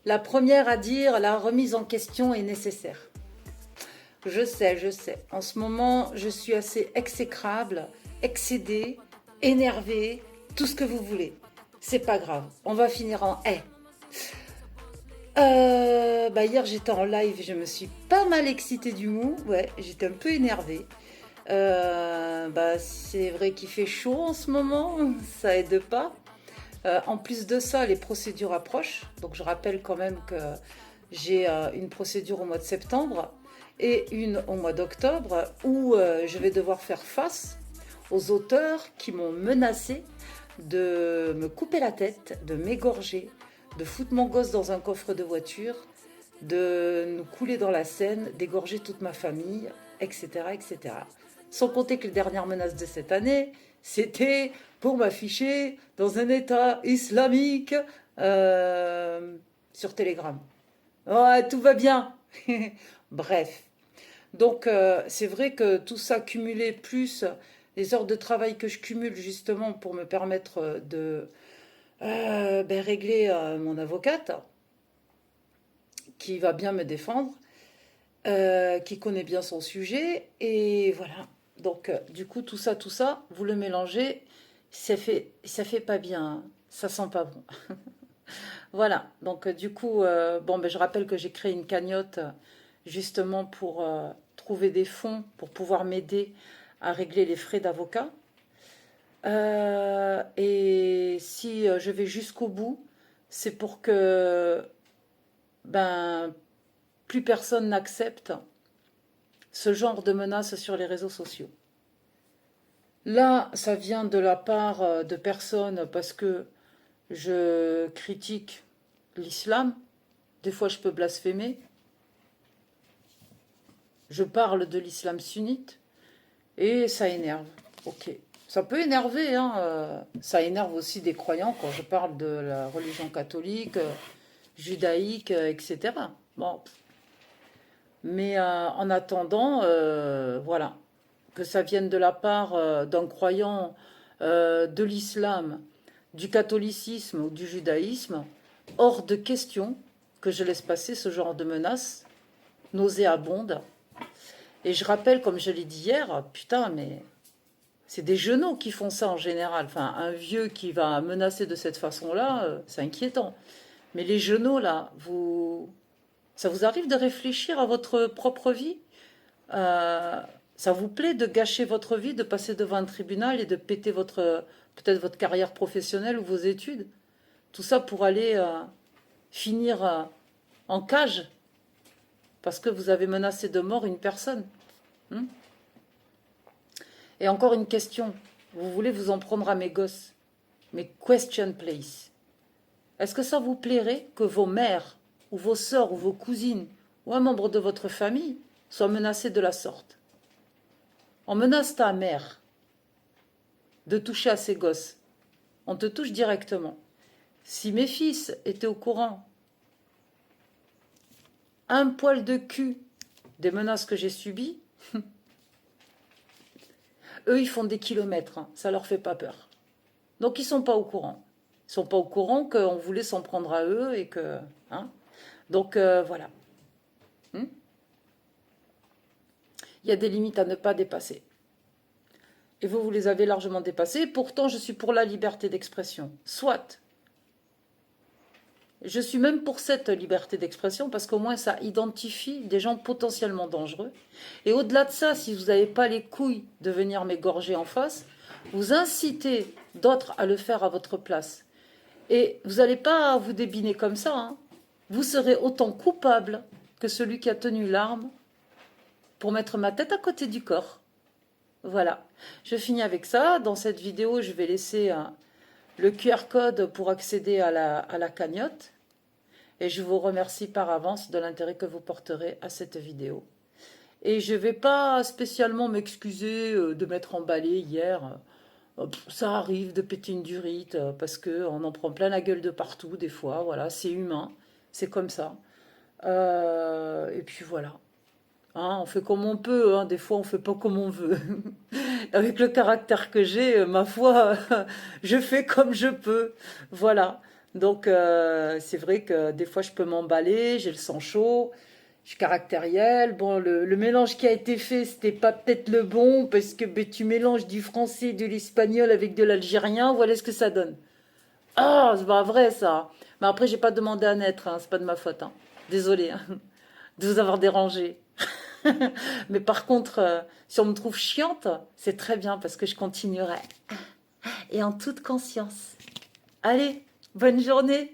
La première à dire, la remise en question est nécessaire. Je sais, je sais. En ce moment, je suis assez exécrable, excédée, énervée, tout ce que vous voulez. C'est pas grave, on va finir en haie. Hier j'étais en live, je me suis pas mal excitée du mou, ouais, j'étais un peu énervée. C'est vrai qu'il fait chaud en ce moment, ça aide pas. En plus de ça, les procédures approchent. Donc je rappelle quand même que j'ai une procédure au mois de septembre et une au mois d'octobre où je vais devoir faire face aux auteurs qui m'ont menacé de me couper la tête, de m'égorger, de foutre mon gosse dans un coffre de voiture, de nous couler dans la Seine, d'égorger toute ma famille, etc., etc. Sans compter que les dernières menaces de cette année, c'était pour m'afficher dans un État islamique sur Telegram. Ouais, tout va bien. Bref. Donc, c'est vrai que tout ça cumulé, plus les heures de travail que je cumule justement pour me permettre de régler mon avocate, qui va bien me défendre, qui connaît bien son sujet, et voilà. Donc, du coup, tout ça, vous le mélangez, ça fait pas bien, hein. Ça sent pas bon. Voilà. Donc, du coup, je rappelle que j'ai créé une cagnotte justement pour trouver des fonds pour pouvoir m'aider à régler les frais d'avocat. Et si je vais jusqu'au bout, c'est pour que ben, plus personne n'accepte ce genre de menaces sur les réseaux sociaux. Là, ça vient de la part de personnes parce que je critique l'islam. Des fois, je peux blasphémer. Je parle de l'islam sunnite et ça énerve. Ok. Ça peut énerver, hein. Ça énerve aussi des croyants quand je parle de la religion catholique, judaïque, etc. Bon. Mais en attendant, voilà, que ça vienne de la part d'un croyant de l'islam, du catholicisme ou du judaïsme, hors de question que je laisse passer ce genre de menaces nauséabondes. Et je rappelle, comme je l'ai dit hier, putain, mais c'est des genoux qui font ça en général. Enfin, un vieux qui va menacer de cette façon-là, c'est inquiétant. Mais les genoux, là, ça vous arrive de réfléchir à votre propre vie? Euh, Ça vous plaît de gâcher votre vie, de passer devant un tribunal et de péter peut-être votre carrière professionnelle ou vos études? Tout ça pour aller finir en cage parce que vous avez menacé de mort une personne. Hmm. Et encore une question. Vous voulez vous en prendre à mes gosses? Mais question please. Est-ce que ça vous plairait que vos mères ou vos sœurs ou vos cousines ou un membre de votre famille soient menacés de la sorte? On menace ta mère de toucher à ses gosses. On te touche directement. Si mes fils étaient au courant, un poil de cul des menaces que j'ai subies, eux ils font des kilomètres, hein, ça leur fait pas peur. Donc ils sont pas au courant. Ils sont pas au courant qu'on voulait s'en prendre à eux et que... Hein. Donc voilà. Hmm. Il y a des limites à ne pas dépasser. Et vous, vous les avez largement dépassées. Pourtant, je suis pour la liberté d'expression. Soit. Je suis même pour cette liberté d'expression parce qu'au moins ça identifie des gens potentiellement dangereux. Et au-delà de ça, si vous n'avez pas les couilles de venir m'égorger en face, vous incitez d'autres à le faire à votre place. Et vous n'allez pas vous débiner comme ça, hein. Vous serez autant coupable que celui qui a tenu l'arme pour mettre ma tête à côté du corps. Voilà. Je finis avec ça. Dans cette vidéo, je vais laisser le QR code pour accéder à la cagnotte. Et je vous remercie par avance de l'intérêt que vous porterez à cette vidéo. Et je ne vais pas spécialement m'excuser de m'être emballé hier. Ça arrive de péter une durite parce qu'on en prend plein la gueule de partout des fois. Voilà, c'est humain, c'est comme ça. Et puis voilà. Hein, on fait comme on peut, hein, des fois on fait pas comme on veut. Avec le caractère que j'ai, ma foi, je fais comme je peux. Voilà. Donc, c'est vrai que des fois, je peux m'emballer, j'ai le sang chaud, je suis caractériel. Bon, le mélange qui a été fait, c'était pas peut-être le bon, parce que ben, tu mélanges du français, de l'espagnol avec de l'algérien, voilà ce que ça donne. Ah, c'est pas vrai ça. Mais après, j'ai pas demandé à naître, hein, c'est pas de ma faute. Hein. Désolée hein, de vous avoir dérangé. Mais par contre, si on me trouve chiante, c'est très bien parce que je continuerai. Et en toute conscience. Allez, bonne journée.